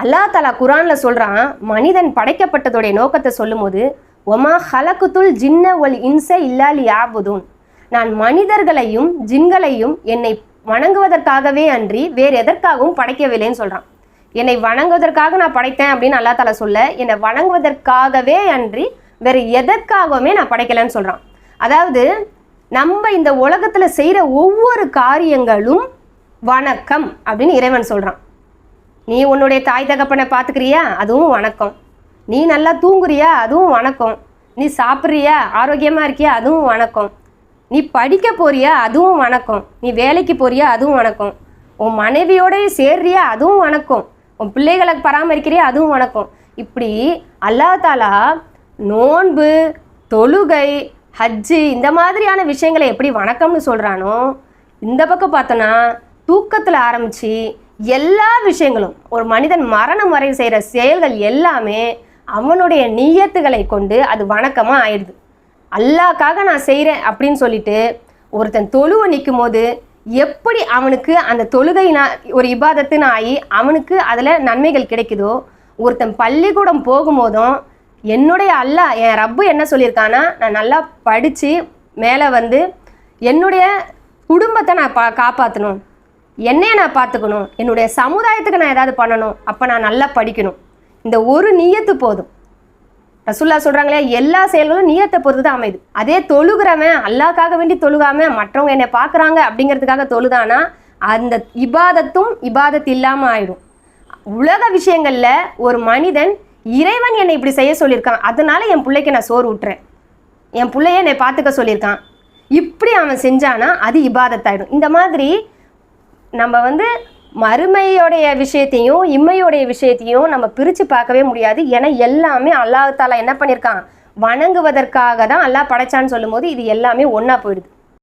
அல்லாஹ் தஆலா குர்ஆன்ல சொல்றான், மனிதன் படைக்கப்பட்டதோடைய நோக்கத்தை சொல்லும்போது, ஒமா ஹலகுத்துல் ஜின்ன வல் இன்ஸ இல்லா லியஅபுதூன், நான் மனிதர்களையும் ஜின்களையும் என்னை வணங்குவதற்காகவே அன்றி வேறு எதற்காகவும் படைக்கவில்லைன்னு சொல்றான். என்னை வணங்குவதற்காக நான் படைத்தேன் அப்படின்னு அல்லாஹ் தஆலா சொல்ல, என்னை வணங்குவதற்காகவே அன்றி வேறு எதற்காகவுமே நான் படைக்கலைன்னு சொல்றான். அதாவது நம்ம இந்த உலகத்துல செய்யற ஒவ்வொரு காரியங்களும் வணக்கம் அப்படின்னு இறைவன் சொல்றான். நீ உன்னுடைய தாய் தகப்பனை பார்த்துக்கிறியா, அதுவும் வணக்கம். நீ நல்லா தூங்குறியா, அதுவும் வணக்கம். நீ சாப்பிட்றியா, ஆரோக்கியமா இருக்கியா, அதுவும் வணக்கம். நீ படிக்க போறியா, அதுவும் வணக்கம். நீ வேலைக்கு போறியா, அதுவும் வணக்கம். உன் மனைவியோட சேர்றியா, அதுவும் வணக்கம். உன் பிள்ளைகளை பராமரிக்கிறியா, அதுவும் வணக்கம். இப்படி அல்லாஹ் தஆலா நோன்பு, தொழுகை, ஹஜ்ஜு இந்த மாதிரியான விஷயங்களை எப்படி வணக்கம்னு சொல்கிறானோ, இந்த பக்கம் பார்த்தோன்னா தூக்கத்தில் ஆரம்பித்து எல்லா விஷயங்களும் ஒரு மனிதன் மரணம் வரை செய்கிற செயல்கள் எல்லாமே அவனுடைய நியத்துகளை கொண்டு அது வணக்கமாக ஆயிடுது. அல்லாஹ்க்காக நான் செய்கிறேன் அப்படின்னு சொல்லிட்டு ஒருத்தன் தொழுவை நிற்கும் போது எப்படி அவனுக்கு அந்த தொழுகை ஒரு இபாதத்துன்னு ஆகி அவனுக்கு அதில் நன்மைகள் கிடைக்குதோ, ஒருத்தன் பள்ளிக்கூடம் போகும்போதும் என்னுடைய அல்லாஹ் என் ரப்பு என்ன சொல்லியிருக்கான்னா, நான் நல்லா படித்து மேலே வந்து என்னுடைய குடும்பத்தை நான் காப்பாற்றணும், என்னையை நான் பார்த்துக்கணும், என்னுடைய சமுதாயத்துக்கு நான் ஏதாவது பண்ணணும், அப்போ நான் நல்லா படிக்கணும். இந்த ஒரு நியத்து போதும். ரசூலுல்லாஹ் சொல்கிறாங்களே, எல்லா செயல்களும் நியத்தை பொறுத்து தான் அமையுது. அதே தொழுகிறவன் அல்லாஹ்க்காக வேண்டி தொழுகாமல் மற்றவங்க என்னை பார்க்குறாங்க அப்படிங்கிறதுக்காக தொழுதானா அந்த இபாதத்தும் இபாதத் இல்லாமல் ஆயிடும். உலக விஷயங்களில் ஒரு மனிதன் இறைவன் என்னை இப்படி செய்ய சொல்லியிருக்கான், அதனால என் பிள்ளைக்கு நான் சோறு விட்டுறேன், என் பிள்ளைய என்னை பார்த்துக்க சொல்லியிருக்கான், இப்படி அவன் செஞ்சானா அது இபாதத்தாயிடும். இந்த மாதிரி நம்ம வந்து மறுமையோடைய விஷயத்தையும் இம்மையோடைய விஷயத்தையும் நம்ம பிரித்து பார்க்கவே முடியாது. ஏன்னா எல்லாமே அல்லாஹ் தஆலா என்ன பண்ணியிருக்கான், வணங்குவதற்காக தான் அல்லாஹ் படைச்சான்னு சொல்லும் போது இது எல்லாமே ஒன்றா போயிடுது.